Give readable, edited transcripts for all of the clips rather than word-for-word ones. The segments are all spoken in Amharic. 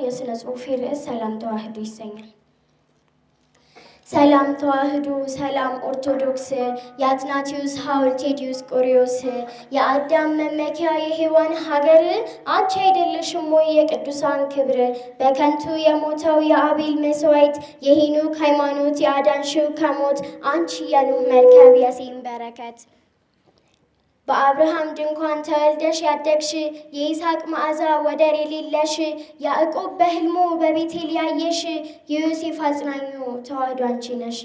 የሥነ ጽሑፍ ርዕስ ሰላም ተዋህዶ ይሰኛል። ሰላም ተዋህዶ፣ ሰላም ኦርቶዶክስ፣ የአትናቴዎስ ሐውልት የዲዮስቆሮስ፣ የአዳም መመኪያ የሔዋን ሀገር፣ አንቺ አይደለሽም ወይ የቅዱሳን ክብር? በከንቱ የሞተው የአቤል መስዋዕት፣ የሄኖክ ሃይማኖት ያዳንሽው ከሞት፣ አንቺ የኖህ መርከብ የሴም በረከት። በአብርሃም ድንኳን ተወልደሽ ያደግሽ፣ የይስሐቅ መዓዛ ወደር የሌለሽ፣ ያዕቆብ በሕልሙ በቤቴል ያየሽ፣ የዮሴፍ አጽናኙ ተዋህዶ አንቺ ነሽ።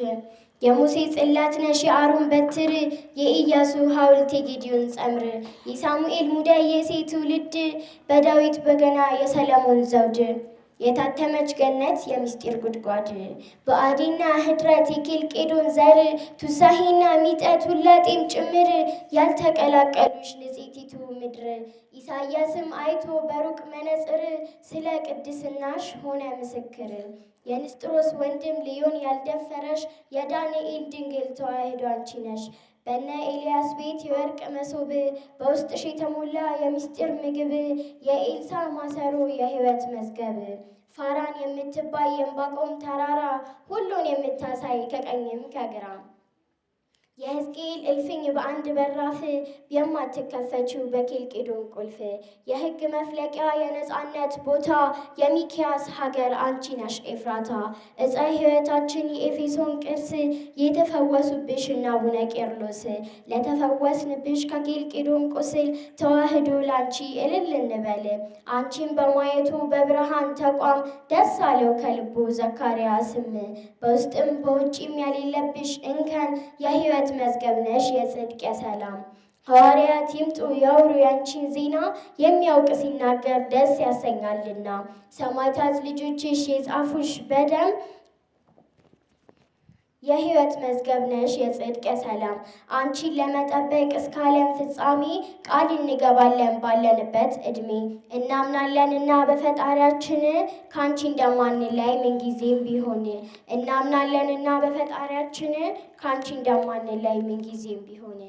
የሙሴ ጽላት ነሽ የአሮን በትር፣ የኢያሱ ሐውልት የጌዲዮን ጸምር፣ የሳሙኤል ሙዳይ የእሴይ ትውልድ፣ በዳዊት በገና የሰለሞን ዘውድ፣ የታተመች ገነት የምስጢር ጉድጓድ፣ በአዴና ህድረት የኬልቄዶን ዘር፣ ቱሳሄና ሚጠት ውላጤም ጭምር፣ ያልተቀላቀሉሽ ንጽሕቲቱ ምድር። ኢሳያስም አይቶ በሩቅ መነጽር፣ ስለ ቅድስናሽ ሆነ ምስክር። የንስጥሮስ ወንድም ልዮን ያልደፈረሽ፣ የዳንኤል ድንግል ተዋህዶ አንቺ ነሽ። በነ ኤልያስ ቤት የወርቅ መሶብ፣ በውስጥሽ የተሞላ የምስጢር ምግብ፣ የኤልሳ ማሰሮ የሕይወት መዝገብ። ፋራን የምትባይ የዕንባቆም ተራራ፣ ሁሉን የምታሳይ ከቀኝም ከግራ። የሕዝቅኤል እልፍኝ በአንድ በራፍ፣ የማትከፈችው በኬልቄዶን ቁልፍ። የሕግ መፍለቂያ የነጻነት ቦታ፣ የሚክያስ ሀገር አንቺ ነሽ ኤፍራታ። ዕፀ ሕይወታችን የኤፌሶን ቅርስ፣ የተፈወሱብሽ እነ አቡነ ቄርሎስ። ለተፈወስንብሽ ከኬልቄዶን ቁስል፣ ተዋህዶ ላንቺ እልል እንበል። አንቺን በማየቱ በብርሃን ተቋም፣ ደስ አለው ከልቡ ዘካርያስም። በውስጥም በውጭም ያሌለብሽ እንከን፣ የሕይወት መዝገብ ነሽ የጽድቅ የሰላም። ሐዋርያት ይምጡ ያውሩ ያንቺን ዜና፣ የሚያውቅ ሲናገር ደስ ያሰኛልና። ሰማዕታት ልጆችሽ የጻፉሽ በደም፣ የሕይወት መዝገብ ነሽ የጽድቅ የሰላም። አንቺን ለመጠበቅ እስከ ዓለም ፍጻሜ፣ ቃል እንገባለን ባለንበት ዕድሜ። እናምናለንና በፈጣሪያችን፣ ከአንቺ እንደማንለይ ምንጊዜም ቢሆን። እናምናለንና በፈጣሪያችን፣ ከአንቺ እንደማንለይ ምንጊዜም ቢሆን።